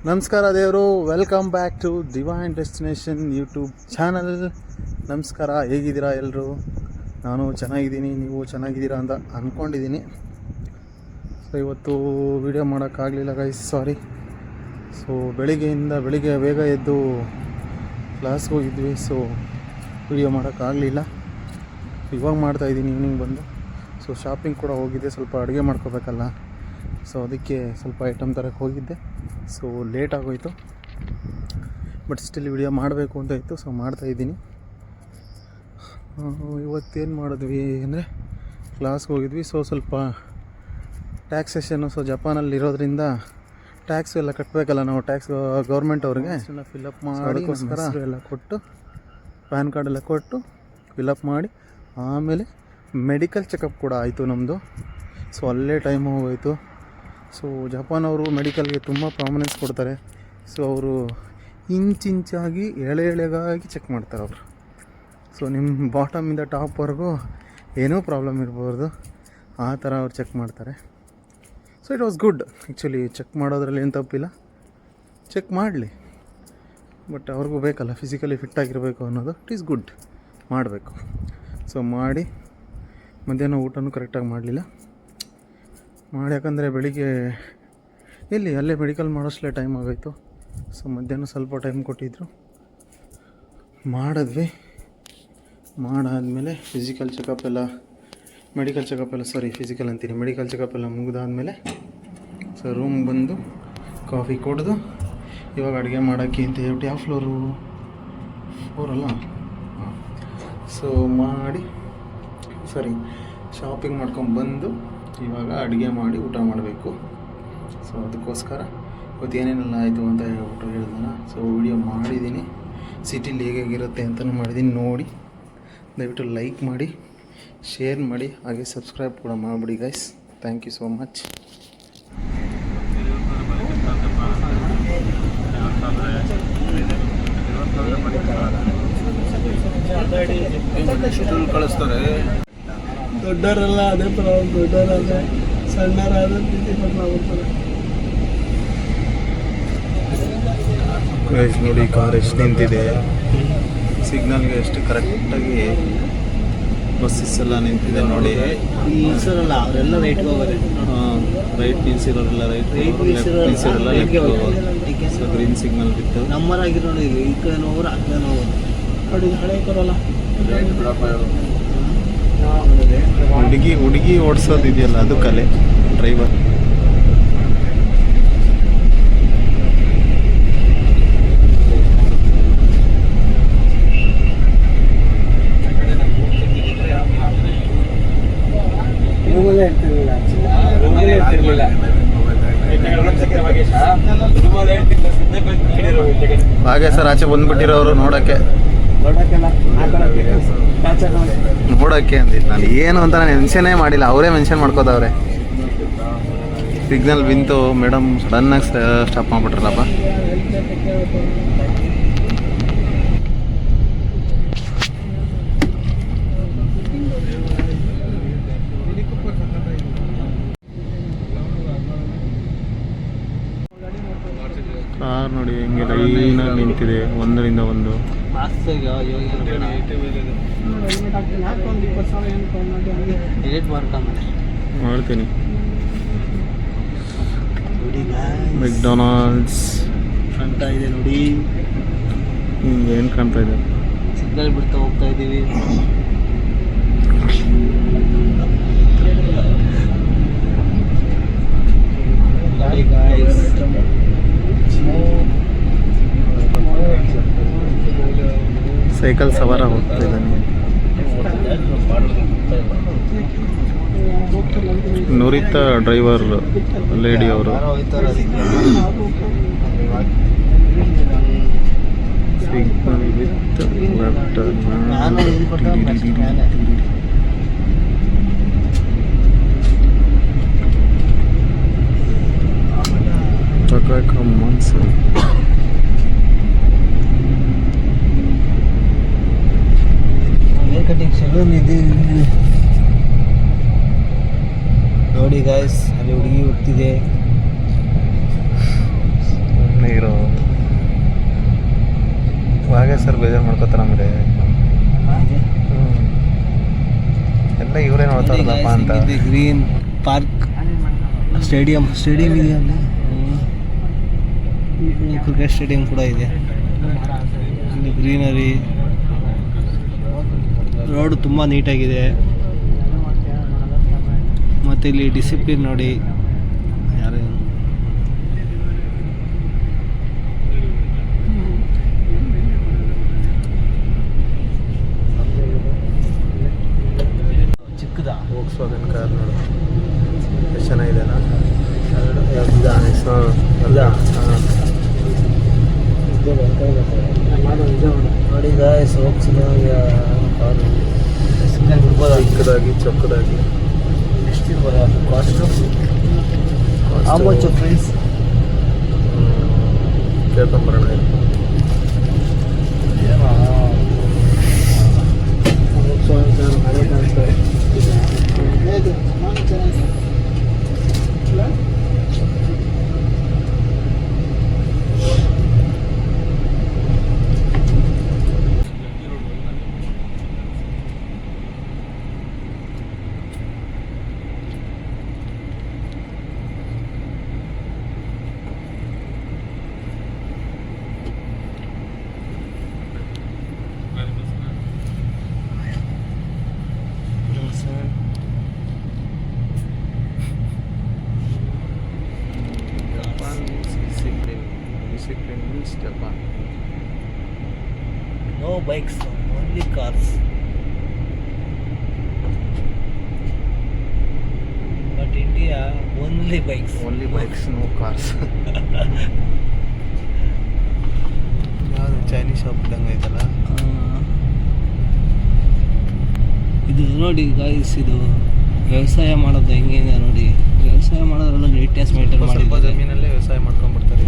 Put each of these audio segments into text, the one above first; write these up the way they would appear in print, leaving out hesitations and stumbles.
ನಮಸ್ಕಾರ ದೇವರು, welcome back to divine destination YouTube channel. ನಮಸ್ಕಾರ, ಹೇಗಿದ್ದೀರಾ ಎಲ್ಲರೂ? ನಾನು ಚೆನ್ನಾಗಿದ್ದೀನಿ, ನೀವು ಚೆನ್ನಾಗಿದ್ದೀರಾ ಅಂತ ಅಂದ್ಕೊಂಡಿದ್ದೀನಿ. ಸೊ ಇವತ್ತು ವಿಡಿಯೋ ಮಾಡೋಕ್ಕಾಗಲಿಲ್ಲ ಗೈಸ್, ಸಾರಿ. ಸೊ ಬೆಳಿಗ್ಗೆ ಬೇಗ ಎದ್ದು ಕ್ಲಾಸ್ಗೆ ಹೋಗಿದ್ವಿ, ಸೊ ವಿಡಿಯೋ ಮಾಡೋಕ್ಕಾಗಲಿಲ್ಲ. ಇವಾಗ ಮಾಡ್ತಾಯಿದ್ದೀನಿ ಈವ್ನಿಂಗ್ ಬಂದು. ಸೊ ಶಾಪಿಂಗ್ ಕೂಡ ಹೋಗಿದ್ದೆ, ಸ್ವಲ್ಪ ಅಡುಗೆ ಮಾಡ್ಕೋಬೇಕಲ್ಲ, ಸೊ ಅದಕ್ಕೆ ಸ್ವಲ್ಪ ಐಟಮ್ ತರಕ್ಕೆ ಹೋಗಿದ್ದೆ. ಸೊ ಲೇಟ್ ಆಗೋಯಿತು, ಬಟ್ ಸ್ಟಿಲ್ ವಿಡಿಯೋ ಮಾಡಬೇಕು ಅಂತ ಇತ್ತು, ಸೊ ಮಾಡ್ತಾಯಿದ್ದೀನಿ. ಇವತ್ತೇನು ಮಾಡಿದ್ವಿ ಅಂದರೆ ಕ್ಲಾಸ್ಗೆ ಹೋಗಿದ್ವಿ. ಸೊ ಸ್ವಲ್ಪ ಟ್ಯಾಕ್ಸೇಷನ್ನು, ಸೊ ಜಪಾನಲ್ಲಿ ಇರೋದ್ರಿಂದ ಟ್ಯಾಕ್ಸ್ ಎಲ್ಲ ಕಟ್ಟಬೇಕಲ್ಲ ನಾವು, ಟ್ಯಾಕ್ಸ್ ಗೌರ್ಮೆಂಟ್ ಅವ್ರಿಗೆ ಎಲ್ಲ ಫಿಲಪ್ ಮಾಡೋಕ್ಕೋಸ್ಕರ ಎಲ್ಲ ಕೊಟ್ಟು, ಪ್ಯಾನ್ ಕಾರ್ಡ್ ಎಲ್ಲ ಕೊಟ್ಟು ಫಿಲಪ್ ಮಾಡಿ, ಆಮೇಲೆ ಮೆಡಿಕಲ್ ಚೆಕಪ್ ಕೂಡ ಆಯಿತು ನಮ್ಮದು. ಸೊ ಅಲ್ಲೇ ಟೈಮ್ ಹೋಗೋಯಿತು. ಸೊ ಜಪಾನ್ ಅವರು ಮೆಡಿಕಲ್ಗೆ ತುಂಬ ಪ್ರಾಮಿನೆನ್ಸ್ ಕೊಡ್ತಾರೆ. ಸೊ ಅವರು ಇಂಚಾಗಿ ಎಳೆಗಾಗಿ ಚೆಕ್ ಮಾಡ್ತಾರೆ ಅವರು. ಸೊ ನಿಮ್ಮ ಬಾಟಮಿಂದ ಟಾಪ್ವರೆಗೂ ಏನೂ ಪ್ರಾಬ್ಲಮ್ ಇರ್ಬೋದು, ಆ ಥರ ಅವ್ರು ಚೆಕ್ ಮಾಡ್ತಾರೆ. So it was good actually. Check ಮಾಡೋದ್ರಲ್ಲಿ ಏನು ತಪ್ಪಿಲ್ಲ, ಚೆಕ್ ಮಾಡಲಿ, ಬಟ್ ಅವ್ರಿಗೂ ಬೇಕಲ್ಲ, ಫಿಸಿಕಲಿ ಫಿಟ್ಟಾಗಿರಬೇಕು ಅನ್ನೋದು. ಇಟ್ ಈಸ್ ಗುಡ್, ಮಾಡಬೇಕು. ಸೊ ಮಾಡಿ ಮಧ್ಯಾಹ್ನ ಊಟನೂ ಕರೆಕ್ಟಾಗಿ ಮಾಡಲಿಲ್ಲ ಮಾಡಿ, ಯಾಕಂದರೆ ಬೆಳಿಗ್ಗೆ ಅಲ್ಲೇ ಮೆಡಿಕಲ್ ಮಾಡೋಷ್ಟೇ ಟೈಮ್ ಆಗೋಯಿತು. ಸೊ ಮಧ್ಯಾಹ್ನ ಸ್ವಲ್ಪ ಟೈಮ್ ಕೊಟ್ಟಿದ್ದರು, ಮಾಡಿದ್ವಿ. ಮಾಡಾದಮೇಲೆ ಮೆಡಿಕಲ್ ಚೆಕಪ್ ಎಲ್ಲ ಮುಗಿದಾದಮೇಲೆ ಸೊ ರೂಮ್ ಬಂದು ಕಾಫಿ ಕುಡಿದು ಇವಾಗ ಅಡುಗೆ ಮಾಡೋಕ್ಕೆ ಅಂತ ಹೇಳ್ಬಿಟ್ಟು, ಯಾವ ಫ್ಲೋರು 4 ಅಲ್ಲ. ಸೊ ಮಾಡಿ ಶಾಪಿಂಗ್ ಮಾಡ್ಕೊಂಬಂದು ಇವಾಗ ಅಡುಗೆ ಮಾಡಿ ಊಟ ಮಾಡಬೇಕು. ಸೊ ಅದಕ್ಕೋಸ್ಕರ ಇವತ್ತು ಏನೇನೆಲ್ಲ ಆಯಿತು ಅಂತ ಹೇಳ್ಬಿಟ್ಟು ಹೇಳಿದ್ನಲ್ಲ, ಸೊ ವಿಡಿಯೋ ಮಾಡಿದ್ದೀನಿ. ಸಿಟಿಲಿ ಹೇಗಿರುತ್ತೆ ಅಂತಲೂ ಮಾಡಿದ್ದೀನಿ, ನೋಡಿ. ದಯವಿಟ್ಟು ಲೈಕ್ ಮಾಡಿ, ಶೇರ್ ಮಾಡಿ, ಹಾಗೆ ಸಬ್ಸ್ಕ್ರೈಬ್ ಕೂಡ ಮಾಡಿಬಿಡಿ guys. Thank you so much. ಕಳಿಸ್ತಾರೆ ದೊಡ್ಡವರೆಲ್ಲ ಅದೇ ಪ್ರಾಬ್ಲಮ್. ದೊಡ್ಡವರಾದರೆ ಸಣ್ಣರಾದ್ರೆ ಪ್ರೀತಿ ಪಟ್ಟಾಗ್ತಾರೆ. ನೋಡಿ ಕಾರ್ ಎಷ್ಟು ನಿಂತಿದೆ, ಸಿಗ್ನಲ್ಗೆ ಎಷ್ಟು ಕರೆಕ್ಟಾಗಿ ಬಸ್ಸಸ್ ಎಲ್ಲ ನಿಂತಿದೆ ನೋಡಿ. ನಿಲ್ಸಿರಲ್ಲ, ಅವರೆಲ್ಲ ರೈಟ್ಗೆ ಹೋಗೋದು. ರೈಟ್ ನಿಲ್ಸಿರೋರೆಲ್ಲ ರೈಟ್, ಲೆಫ್ಟ್ ನಿಲ್ಸಿರೋಲ್ಲ ಲೆಫ್ಟ್ಗೆ ಹೋಗೋದು. ಸೊ ಗ್ರೀನ್ ಸಿಗ್ನಲ್ ಬಿತ್ತು. ನಮ್ಮರಾಗಿ ನೋಡಿ, ಈ ಕಡೆ ಹೋಗೋರು ಆ ಕಡೆ ಹೋಗೋದು. ನೋಡಿ ಹಳೆ ಬರೋಲ್ಲ. ಹುಡುಗಿ ಓಡಿಸೋದು ಇದೆಯಲ್ಲ, ಅದು ಕಲೆ. ಡ್ರೈವರ್ ಹಾಗೆ ಸರ್, ಆಚೆ ಬಂದ್ಬಿಟ್ಟಿರೋರು ನೋಡೋಕ್ಕೆ ಅಂದಿದ್ದು. ನಾನು ಏನು ಅಂತ ನಾನು ಮೆನ್ಷನ್ನೇ ಮಾಡಿಲ್ಲ, ಅವರೇ ಮೆನ್ಷನ್ ಮಾಡ್ಕೋದವ್ರೆ. ಸಿಗ್ನಲ್ ಬಿಂತು, ಮೇಡಮ್ ಸಡನ್ನಾಗಿ ಸ್ಟಾಪ್ ಮಾಡಿಬಿಟ್ರಲ್ಲಪ್ಪ. ಕಾರ್ ನೋಡಿ ಹೆಂಗೆ ಲೈನಾಗಿ ನಿಂತಿದೆ, ಒಂದರಿಂದ ಒಂದು. ಮಾಡ್ತೀನಿ. ಮೆಕ್ಡೊನಾಲ್ಡ್ಸ್ ಕಾಣ್ತಾ ಇದೆ ನೋಡಿ. ಏನು ಕಾಣ್ತಾ ಇದೆ? ಸಿಗ್ನಲ್ ಬಿಡ್ತಾ ಹೋಗ್ತಾ ಇದ್ದೀವಿ. ಸೈಕಲ್ ಸವಾರ ಹೋಗ್ತಾ ಇದ್ದಾನೆ. ನುರಿತ ಡ್ರೈವರ್ ಲೇಡಿ ಅವರು. Signal with left cutting salon ಇದೆ ನೋಡಿ ಗಾಯ್ಸ್. ಅಲ್ಲಿ ಹುಡುಗಿ ಹೋಗ್ತಿದೆ. ಸರ್ ಬೇಜಾರು ಮಾಡ್ಕೋತಾರೆ ಆಮೇಲೆ. ಎಲ್ಲ ಇವರೇ ನೋಡ್ತಾರಪ್ಪ ಅಂತ. ಗ್ರೀನ್ ಪಾರ್ಕ್ ಸ್ಟೇಡಿಯಂ ಇದೆ ಅಲ್ಲಿ. ಕ್ರಿಕೆಟ್ ಸ್ಟೇಡಿಯಂ ಕೂಡ ಇದೆ. ಗ್ರೀನರಿ, ರೋಡ್ ತುಂಬ ನೀಟಾಗಿದೆ. ಮತ್ತು ಇಲ್ಲಿ ಡಿಸಿಪ್ಲಿನ್ ನೋಡಿ. ಯಾರೇ ಚಿಕ್ಕದ ವೋಕ್ಸ್ವ್ಯಾಗನ್ ಕಾರ್ ನೋಡು ಎಷ್ಟು ಚೆನ್ನಾಗಿದೆನಾ. ನೋಡಿ ಗಾಯ್ಸ್, ಚಿಕ್ಕದಾಗಿ ಚೊಕ್ಕದಾಗಿ ಎಷ್ಟಿರ್ಬೋದು ಕಾಸ್ಟು? How much friends? ಕೇಳ್ಕೊಂಬರೋಣ. Discipline means Japan. No bikes, only cars. But India, only bikes. Only bikes, no cars. ಯಾವುದು ಚೈನೀಸ್ ಶಾಪ್ ಇದ್ದಂಗೆ ಐತಲ್ಲ. ಇದು ನೋಡಿ ಗಾಯ್ಸ್, ಇದು ವ್ಯವಸಾಯ ಮಾಡೋದು ಹೆಂಗಿದೆ ನೋಡಿ. ವ್ಯವಸಾಯ ಮಾಡೋದ್ರಲ್ಲೂ ನೀಟ್ನೆಸ್ ಮೇಂಟೈನ್ ಮಾಡಿ, ಸ್ವಲ್ಪ ಜಮೀನಲ್ಲೇ ವ್ಯವಸಾಯ ಮಾಡ್ಕೊಂಡ್ಬಿಡ್ತಾರೆ.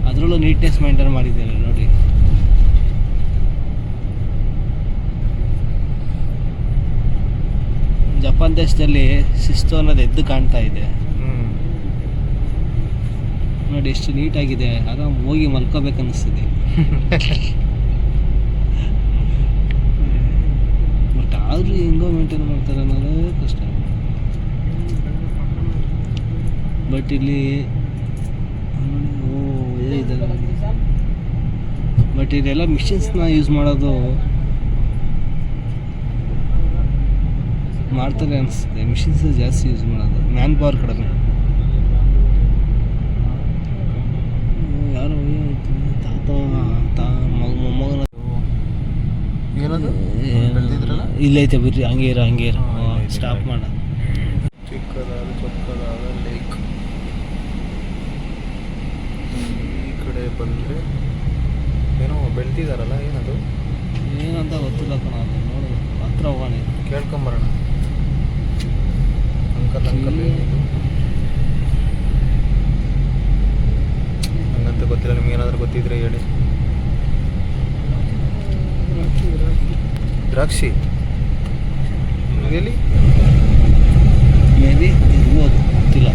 ಅದರಲ್ಲೂ ನೀಟ್ನೆಸ್ ಮೇಂಟೈನ್ ಮಾಡಿದ್ದಾರೆ ನೋಡಿ. ಜಪಾನ್ ದೇಶದಲ್ಲಿ ಶಿಸ್ತು ಅನ್ನೋದು ಎದ್ದು ಕಾಣ್ತಾ ಇದೆ ನೋಡಿ. ಎಷ್ಟು ನೀಟಾಗಿದೆ, ಆರಾಮ್ ಹೋಗಿ ಮಲ್ಕೋಬೇಕು ಅನ್ನಿಸ್ತಿದೆ. ಬಟ್ ಆದ್ರೂ ಹೆಂಗೋ ಮೇಂಟೈನ್ ಮಾಡ್ತಾರೆ ಅನ್ನೋದೇ ಕಷ್ಟ. ಬಟ್ ಇಲ್ಲಿ ಬಟ್ ಇದೆಲ್ಲ ಮಿಷಿನ್ಸ್ನ ಯೂಸ್ ಮಾಡೋದು ಮಾಡ್ತಾರೆ ಅನಿಸುತ್ತೆ. ಮಿಷಿನ್ಸ್ ಜಾಸ್ತಿ ಯೂಸ್ ಮಾಡೋದು, ಮ್ಯಾನ್ ಪವರ್ ಕಡಿಮೆ. ಯಾರು ಮೊಮ್ಮಗನ ಏನದು ಇಲ್ಲೈತೆ ಬಿಡ್ರಿ, ಹಂಗೆ ಇರೋ ಸ್ಟಾಪ್ ಮಾಡ. ಚಿಕ್ಕದಾದ ಚೊಕ್ಕದಾದ ಲೇಕ್. ಈ ಕಡೆ ಬಂದರೆ ಏನೋ ಬೆಳ್ತಿದಾರಲ್ಲ, ಏನದು ಏನಂತ ಗೊತ್ತಿಲ್ಲ ಕಣ. ಅದು ನೋಡು, ಹತ್ರ ಹೋಗೋಣ, ಕೇಳ್ಕೊಂಬರೋಣ. ಅಂಕಲ್ ಏನಿದು ಹಂಗಂತ ಗೊತ್ತಿಲ್ಲ. ನಿಮ್ಗೆ ಏನಾದರೂ ಗೊತ್ತಿದ್ರೆ ಹೇಳಿ. ದ್ರಾಕ್ಷಿ ಎಲ್ಲಿ ಮೇ ಬಿ ಇರ್ಬೋದು, ಗೊತ್ತಿಲ್ಲ.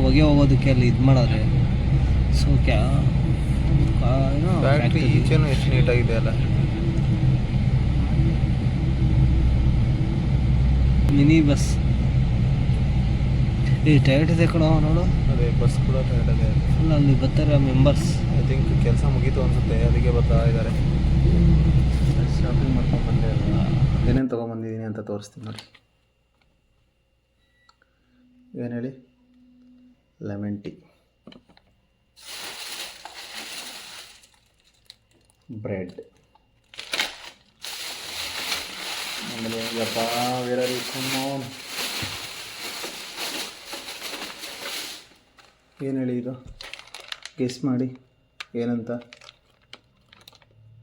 ಹೊಗೆ ಹೋಗೋದಕ್ಕೆ ಅಲ್ಲಿ ಇದು ಮಾಡೋರೆ. ಸೊ ಫ್ಯಾಕ್ಟ್ರಿ ಈಚೆನೂ ಎಷ್ಟು ನೀಟಾಗಿದೆ ಅಲ್ಲ. ಮಿನಿ ಬಸ್ ಟೈರ್ಡ್ ಇದೆ ಕಣೋ ನೋಡು. ಅದೇ ಬಸ್ ಕೂಡ ಟೈರ್ಡ್ ಇದೆ. ಅಲ್ಲ, ಅಲ್ಲಿ ಬರ್ತಾರೆ ಮೆಂಬರ್ಸ್. ಐ ಥಿಂಕ್ ಕೆಲಸ ಮುಗೀತು ಅನಿಸುತ್ತೆ, ಅದಕ್ಕೆ ಬರ್ತಾ ಇದ್ದಾರೆ. ಶಾಪಿಂಗ್ ಮಾಡ್ಕೊಂಡು ಬಂದೆ. ಏನೇನು ತೊಗೊಂಬಂದಿದ್ದೀನಿ ಅಂತ ತೋರಿಸ್ತೀನಿ ನೋಡಿ. ಏನು ಹೇಳಿ? ಲೆಮನ್ ಟೀ, ಬ್ರೆಡ್, ಆಮೇಲೆ ಯಪ್ಪ ವೇರಲ್ಲಿ ಏನು ಹೇಳಿ ಇದು? ಗೆಸ್ ಮಾಡಿ ಏನಂತ?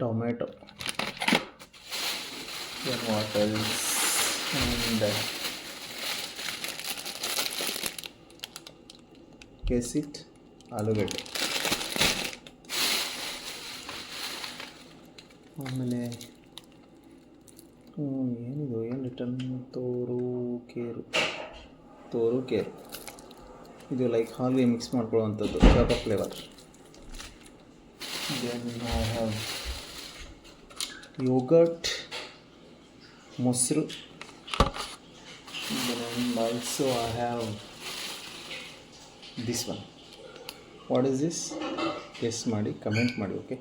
Tomato. Water and guess it, ಆಲೂಗಡ್ಡೆ. ಆಮೇಲೆ ಏನಿದು ಏನು ರಿಟರ್ನ್ ತೋರು ಕೇರು ಇದು ಲೈಕ್ ಹಾಲ್ಗೆ ಮಿಕ್ಸ್ ಮಾಡ್ಕೊಳ್ಳುವಂಥದ್ದು choco flavour. Then I have yogurt, ಮೊಸರು. Then also I have this one. What is this? Guess ಮಾಡಿ, ಕಮೆಂಟ್ ಮಾಡಿ. ಓಕೆ.